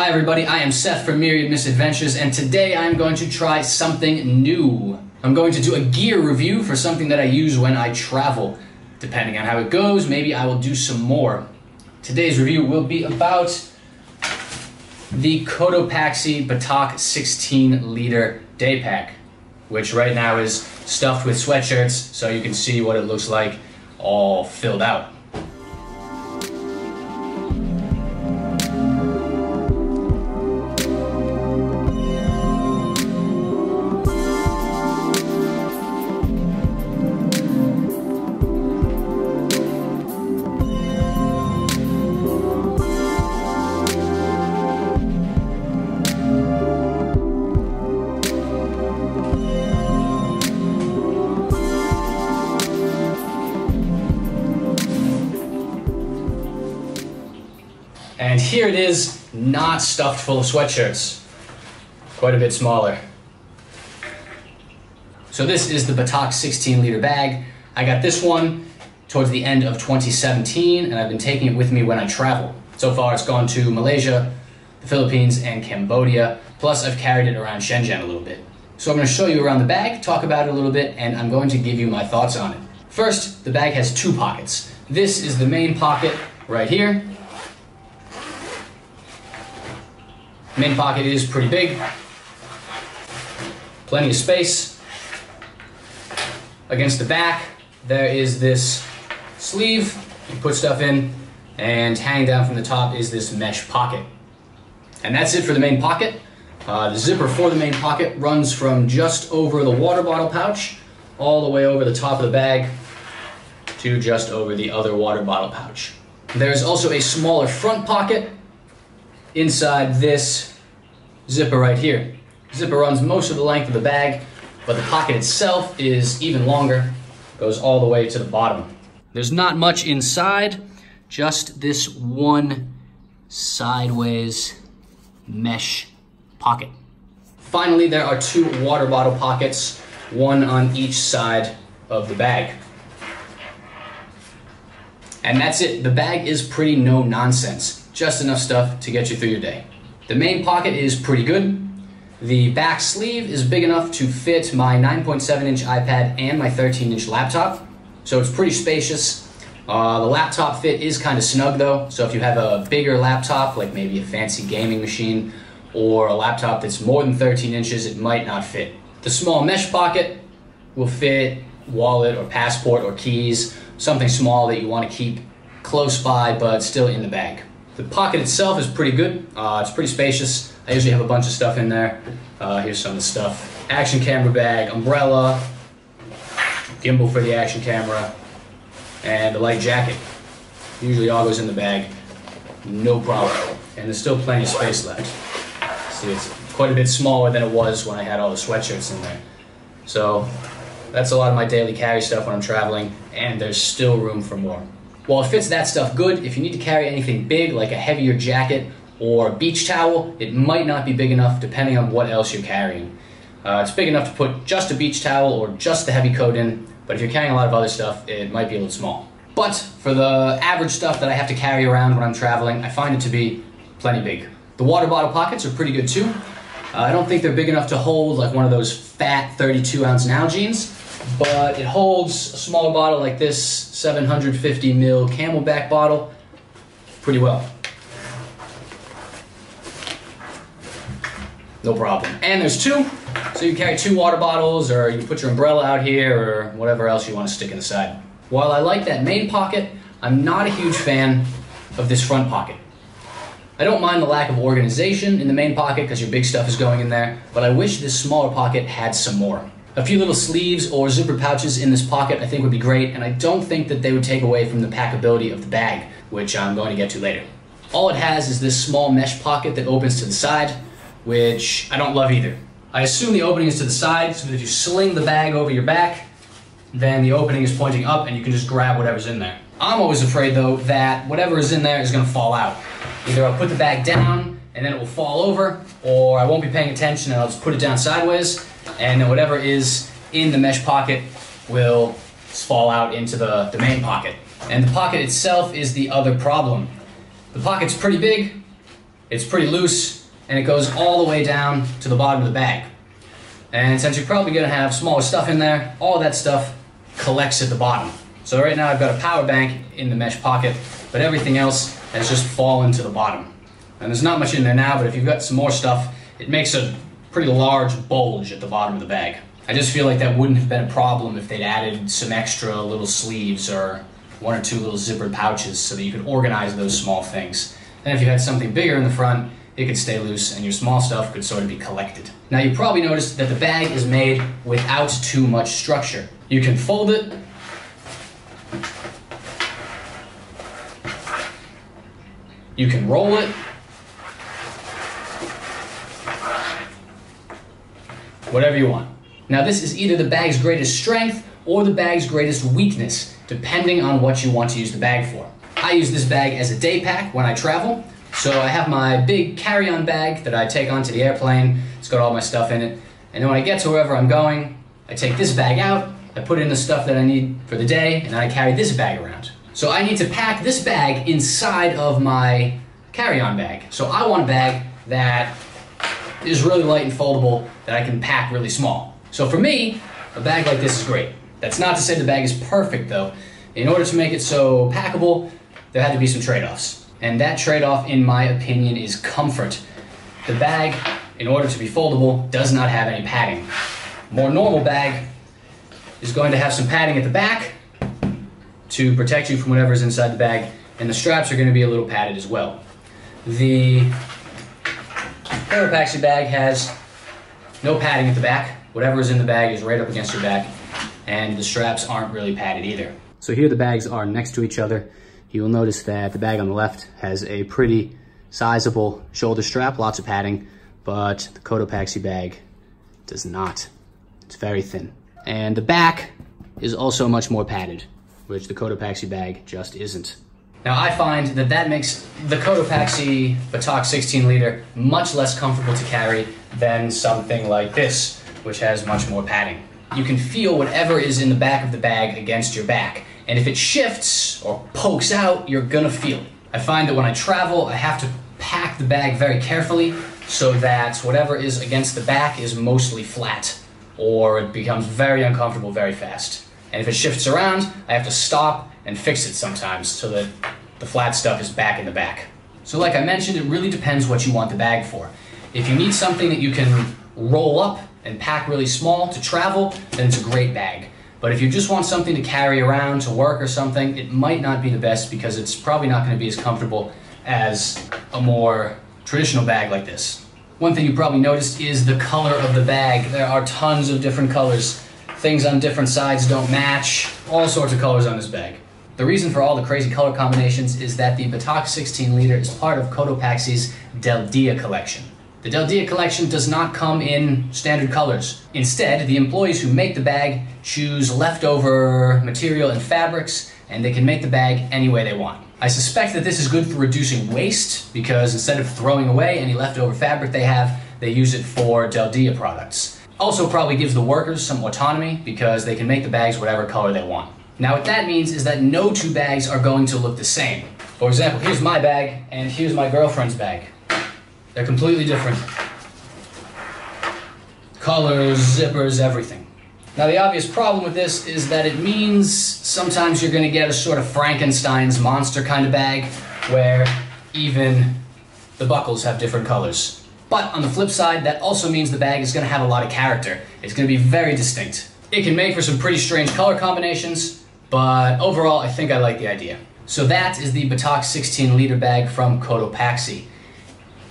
Hi everybody, I am Seth from Myriad Misadventures, and today I'm going to try something new. I'm going to do a gear review for something that I use when I travel. Depending on how it goes, maybe I will do some more. Today's review will be about the Cotopaxi Batac 16L day pack, which right now is stuffed with sweatshirts, so you can see what it looks like all filled out. And here it is, not stuffed full of sweatshirts. Quite a bit smaller. So this is the Batac 16L bag. I got this one towards the end of 2017, and I've been taking it with me when I travel. So far it's gone to Malaysia, the Philippines, and Cambodia. Plus I've carried it around Shenzhen a little bit. So I'm going to show you around the bag, talk about it a little bit, and I'm going to give you my thoughts on it. First, the bag has two pockets. This is the main pocket right here. Main pocket is pretty big, plenty of space. Against the back, there is this sleeve you put stuff in, and hanging down from the top is this mesh pocket. And that's it for the main pocket. The zipper for the main pocket runs from just over the water bottle pouch all the way over the top of the bag to just over the other water bottle pouch. There's also a smaller front pocket inside this zipper right here. Zipper runs most of the length of the bag, but the pocket itself is even longer, goes all the way to the bottom. There's not much inside, just this one sideways mesh pocket. Finally, there are two water bottle pockets, one on each side of the bag. And that's it. The bag is pretty no nonsense. Just enough stuff to get you through your day. The main pocket is pretty good. The back sleeve is big enough to fit my 9.7-inch iPad and my 13-inch laptop, so it's pretty spacious. The laptop fit is kind of snug though, so if you have a bigger laptop, like maybe a fancy gaming machine, or a laptop that's more than 13 inches, it might not fit. The small mesh pocket will fit wallet or passport or keys, something small that you want to keep close by but still in the bag. The pocket itself is pretty good. It's pretty spacious. I usually have a bunch of stuff in there. Here's some of the stuff. Action camera bag, umbrella, gimbal for the action camera, and the light jacket. Usually all goes in the bag, no problem. And there's still plenty of space left. See, it's quite a bit smaller than it was when I had all the sweatshirts in there. So that's a lot of my daily carry stuff when I'm traveling, and there's still room for more. While it fits that stuff good, if you need to carry anything big like a heavier jacket or a beach towel, it might not be big enough depending on what else you're carrying. It's big enough to put just a beach towel or just the heavy coat in, but if you're carrying a lot of other stuff, it might be a little small. But for the average stuff that I have to carry around when I'm traveling, I find it to be plenty big. The water bottle pockets are pretty good too. I don't think they're big enough to hold like one of those fat 32-ounce Nalgene's, but it holds a smaller bottle like this 750 ml Camelback bottle pretty well. No problem. And there's two, so you carry two water bottles, or you put your umbrella out here, or whatever else you want to stick in the side. While I like that main pocket, I'm not a huge fan of this front pocket. I don't mind the lack of organization in the main pocket because your big stuff is going in there, but I wish this smaller pocket had some more. A few little sleeves or zipper pouches in this pocket I think would be great, and I don't think that they would take away from the packability of the bag, which I'm going to get to later. All it has is this small mesh pocket that opens to the side, which I don't love either. I assume the opening is to the side, so that if you sling the bag over your back, then the opening is pointing up and you can just grab whatever's in there. I'm always afraid though that whatever is in there is going to fall out. Either I'll put the bag down and then it will fall over, or I won't be paying attention and I'll just put it down sideways, and then whatever is in the mesh pocket will fall out into the main pocket. And the pocket itself is the other problem. The pocket's pretty big, it's pretty loose, and it goes all the way down to the bottom of the bag. And since you're probably going to have smaller stuff in there, all that stuff collects at the bottom. So right now I've got a power bank in the mesh pocket, but everything else has just fallen to the bottom. And there's not much in there now, but if you've got some more stuff, it makes a pretty large bulge at the bottom of the bag. I just feel like that wouldn't have been a problem if they'd added some extra little sleeves or one or two little zippered pouches so that you could organize those small things. And if you had something bigger in the front, it could stay loose and your small stuff could sort of be collected. Now you probably noticed that the bag is made without too much structure. You can fold it, you can roll it, whatever you want. Now this is either the bag's greatest strength or the bag's greatest weakness, depending on what you want to use the bag for. I use this bag as a day pack when I travel. So I have my big carry-on bag that I take onto the airplane. It's got all my stuff in it. And then when I get to wherever I'm going, I take this bag out, I put in the stuff that I need for the day, and then I carry this bag around. So I need to pack this bag inside of my carry-on bag. So I want a bag that is really light and foldable that I can pack really small. So for me, a bag like this is great. That's not to say the bag is perfect though. In order to make it so packable, there had to be some trade-offs. And that trade-off, in my opinion, is comfort. The bag, in order to be foldable, does not have any padding. A more normal bag is going to have some padding at the back to protect you from whatever's inside the bag, and the straps are going to be a little padded as well. The Cotopaxi bag has no padding at the back. Whatever is in the bag is right up against your back, and the straps aren't really padded either. So here the bags are next to each other. You will notice that the bag on the left has a pretty sizable shoulder strap, lots of padding, but the Cotopaxi bag does not. It's very thin. And the back is also much more padded, which the Cotopaxi bag just isn't. Now I find that that makes the Cotopaxi Batac 16L much less comfortable to carry than something like this, which has much more padding. You can feel whatever is in the back of the bag against your back. And if it shifts or pokes out, you're gonna feel it. I find that when I travel, I have to pack the bag very carefully so that whatever is against the back is mostly flat, or it becomes very uncomfortable very fast. And if it shifts around, I have to stop and fix it sometimes so that the flat stuff is back in the back. So like I mentioned, it really depends what you want the bag for. If you need something that you can roll up and pack really small to travel, then it's a great bag. But if you just want something to carry around to work or something, it might not be the best because it's probably not going to be as comfortable as a more traditional bag like this. One thing you probably noticed is the color of the bag. There are tons of different colors. Things on different sides don't match. All sorts of colors on this bag. The reason for all the crazy color combinations is that the Batac 16L is part of Cotopaxi's Del Dia collection. The Del Dia collection does not come in standard colors. Instead, the employees who make the bag choose leftover material and fabrics, and they can make the bag any way they want. I suspect that this is good for reducing waste, because instead of throwing away any leftover fabric they have, they use it for Del Dia products. Also probably gives the workers some autonomy, because they can make the bags whatever color they want. Now what that means is that no two bags are going to look the same. For example, here's my bag, and here's my girlfriend's bag. They're completely different. Colors, zippers, everything. Now the obvious problem with this is that it means sometimes you're going to get a sort of Frankenstein's monster kind of bag where even the buckles have different colors. But on the flip side, that also means the bag is going to have a lot of character. It's going to be very distinct. It can make for some pretty strange color combinations, but overall I think I like the idea. So that is the Batac 16L bag from Cotopaxi.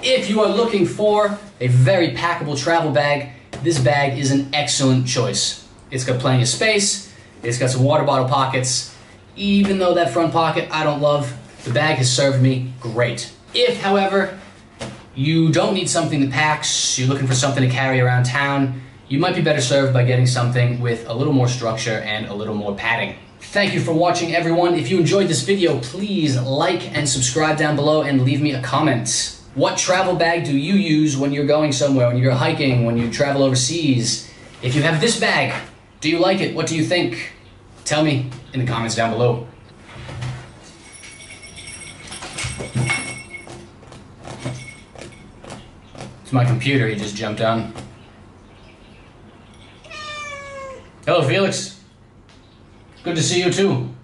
If you are looking for a very packable travel bag, this bag is an excellent choice. It's got plenty of space, it's got some water bottle pockets. Even though that front pocket I don't love, the bag has served me great. If, however, you don't need something that packs, you're looking for something to carry around town, you might be better served by getting something with a little more structure and a little more padding. Thank you for watching, everyone. If you enjoyed this video, please like and subscribe down below and leave me a comment. What travel bag do you use when you're going somewhere, when you're hiking, when you travel overseas? If you have this bag, do you like it? What do you think? Tell me in the comments down below. It's my computer he just jumped on. Hello, Felix. Good to see you too.